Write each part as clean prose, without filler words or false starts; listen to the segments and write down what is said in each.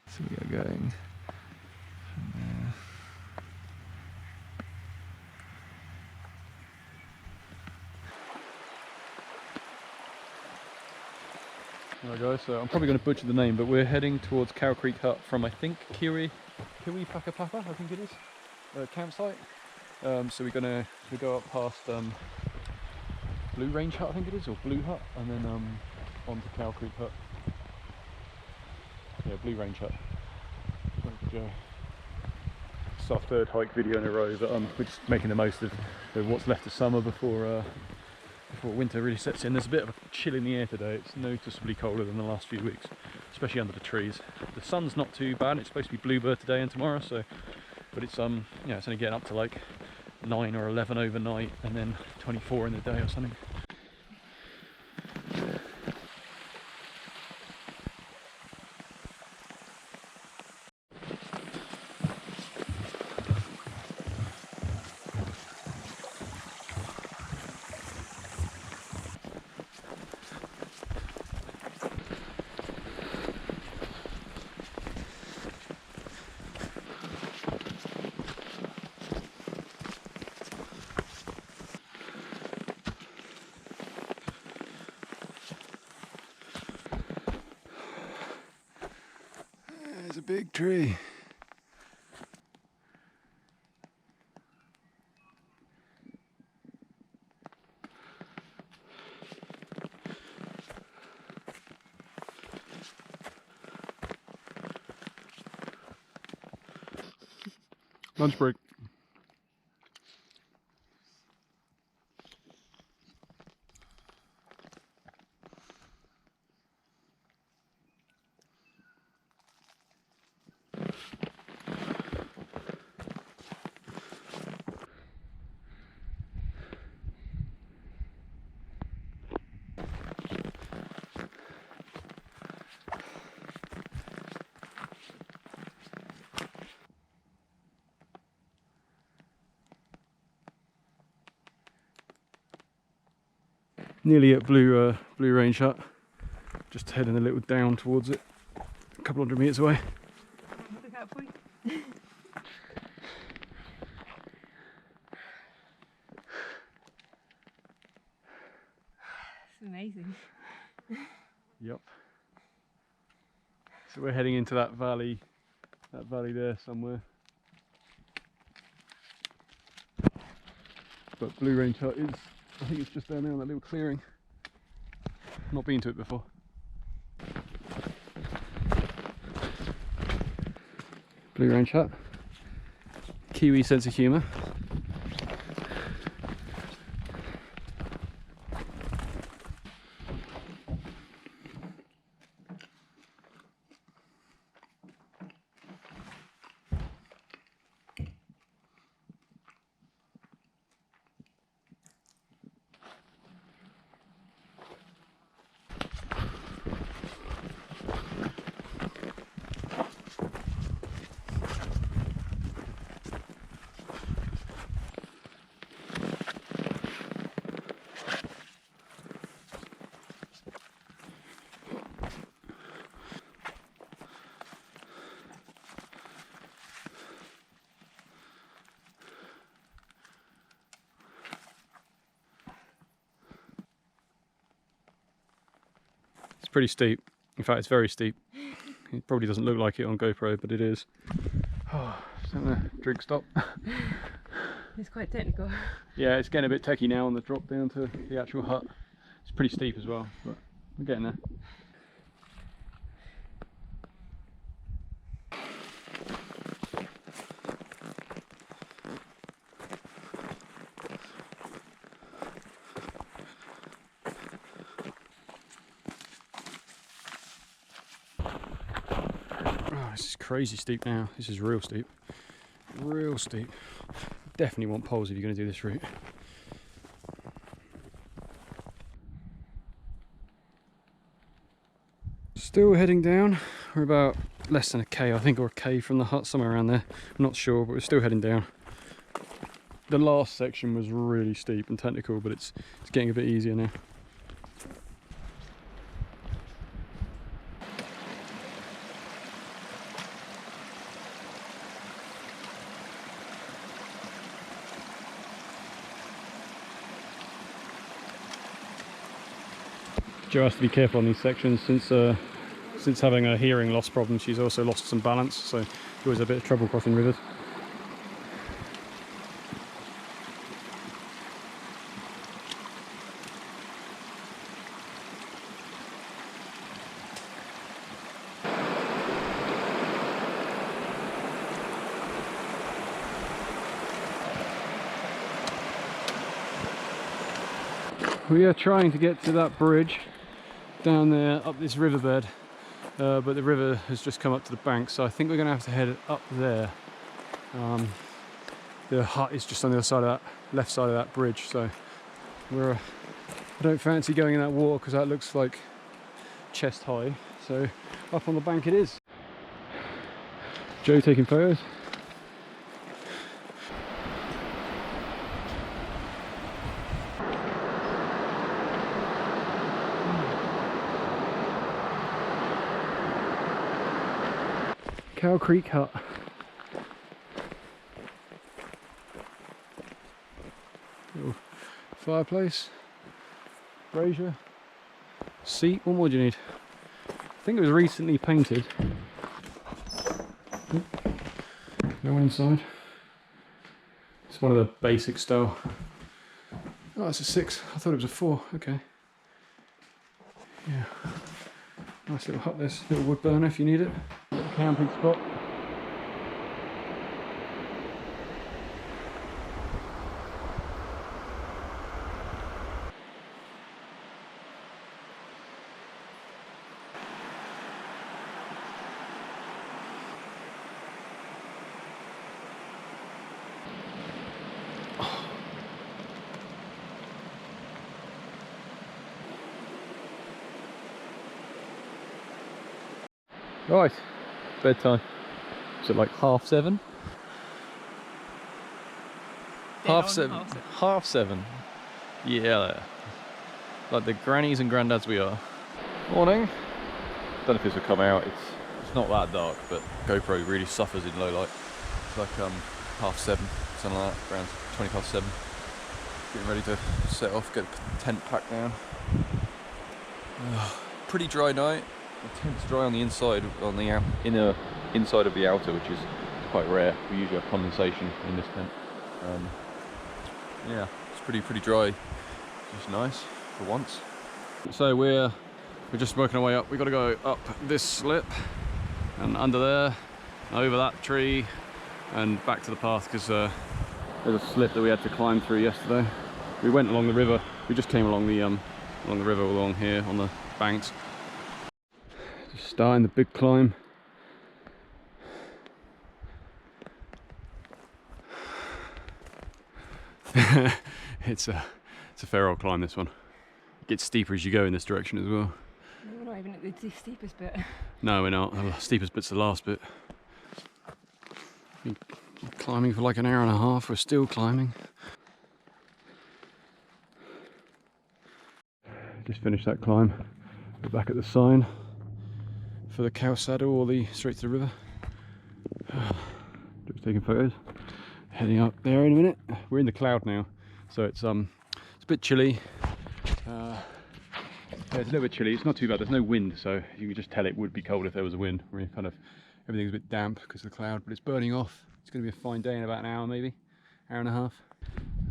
So we are going from there. Alright guys, so I'm probably going to butcher the name, but we're heading towards Cow Creek Hut from, I think, Kiwi Pakapapa, I think it is, campsite. So we're going to go up past Blue Range Hut, I think it is, or Blue Hut, and then on to Cow Creek Hut. Yeah, Blue Range Hut. It's our third hike video in a row, but we're just making the most of what's left of summer before winter really sets in. There's a bit of a chill in the air today. It's noticeably colder than the last few weeks, especially under the trees. The sun's not too bad. It's supposed to be bluebird today and tomorrow, so but it's yeah, it's only getting up to like 9 or 11 overnight, and then 24 in the day or something. There's a big tree. Lunch break. Nearly at Blue Range Hut. Just heading a little down towards it, a couple hundred metres away. Look out for you. It's amazing. Yep. So we're heading into that valley there somewhere. But Blue Range Hut is, I think it's just down there in that little clearing. Not been to it before. Blue Range Hut. Kiwi sense of humour. It's pretty steep. In fact, it's very steep. It probably doesn't look like it on GoPro, but it is. Oh, drink stop. It's quite technical. Yeah, it's getting a bit techie now on the drop down to the actual hut. It's pretty steep as well, but we're getting there. This is crazy steep now. This is real steep. Real steep. Definitely want poles if you're going to do this route. Still heading down. We're about less than a K, I think, or a K from the hut, somewhere around there. I'm not sure, but we're still heading down. The last section was really steep and technical, but it's getting a bit easier now. Jo has to be careful on these sections since having a hearing loss problem. She's also lost some balance, so she always has a bit of trouble crossing rivers. We are trying to get to that bridge down there up this riverbed, but the river has just come up to the bank, so I think we're going to have to head up there. The hut is just on the other side of that left side of that bridge, so I don't fancy going in that water because that looks like chest high, so up on the bank it is. Jo taking photos. Cow Creek Hut. Little fireplace, brazier, seat. What more do you need? I think it was recently painted. No one inside. It's one of the basic style. Oh, it's a 6. I thought it was a 4. Okay. Yeah. Nice little hut. This little wood burner if you need it. Little camping spot. Right, bedtime. Is it like 7:30? Half seven. Yeah, like the grannies and granddads we are. Morning. Don't know if this will come out. It's not that dark, but GoPro really suffers in low light. It's like 7:30, something like that, around 7:20. Getting ready to set off, get the tent packed down. Pretty dry night. The tent's dry on the inside, on the inner inside of the outer, which is quite rare. We usually have condensation in this tent. Yeah, it's pretty dry. Just nice for once. So we're just working our way up. We've got to go up this slip and under there, over that tree, and back to the path because there's a slip that we had to climb through yesterday. We went along the river. We just came along the river along here on the banks. Just starting the big climb. It's a fair old climb, this one. It gets steeper as you go in this direction as well. We're not even at the steepest bit. No, we're not. The steepest bit's the last bit. Been climbing for like an hour and a half. We're still climbing. Just finished that climb. We're back at the sign for the cow saddle or the straight to the river. Just taking photos. Heading up there in a minute. We're in the cloud now, so it's a bit chilly. Yeah, it's a little bit chilly. It's not too bad. There's no wind, so you can just tell it would be cold if there was a wind. We're kind of everything's a bit damp because of the cloud, but it's burning off. It's going to be a fine day in about an hour, maybe hour and a half.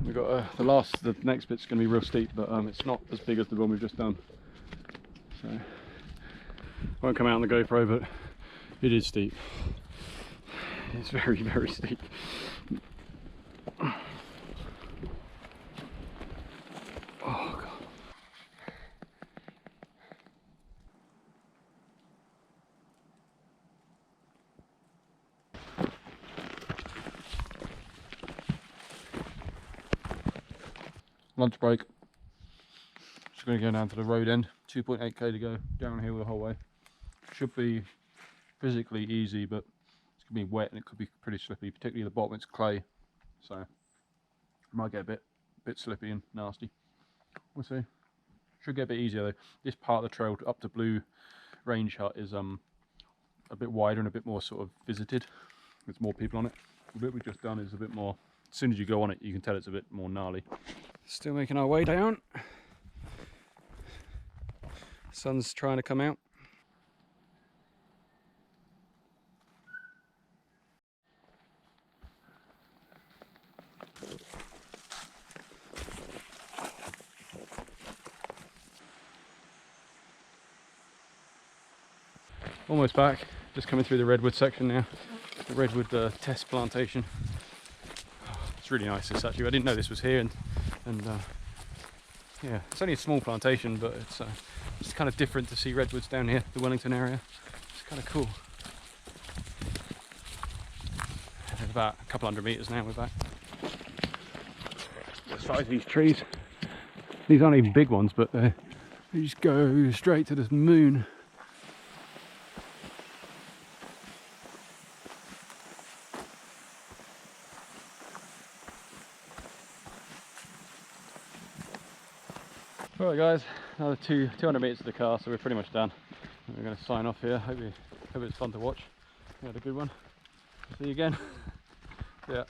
We've got the next bit's going to be real steep, but it's not as big as the one we've just done. So won't come out on the GoPro, but it is steep. It's very, very steep. Oh god. Lunch break. Just going to go down to the road end. 2.8k to go downhill the whole way. Should be physically easy, but it's going to be wet and it could be pretty slippy, particularly the bottom. It's clay, so it might get a bit slippy and nasty. We'll see. Should get a bit easier though. This part of the trail up to Blue Range Hut is a bit wider and a bit more sort of visited. There's more people on it. The bit we've just done is a bit more. As soon as you go on it, you can tell it's a bit more gnarly. Still making our way down. Sun's trying to come out. Almost back, just coming through the redwood section now. The redwood test plantation. It's really nice this actually. I didn't know this was here, and yeah, it's only a small plantation, but it's kind of different to see redwoods down here, the Wellington area. It's kind of cool. There's about a couple hundred metres now, we're back. The size of these trees. These aren't even big ones, but they just go straight to the moon. Alright guys, another 200 metres to the car, so we're pretty much done. We're going to sign off here. Hope it's fun to watch. We had a good one. See you again. Yeah.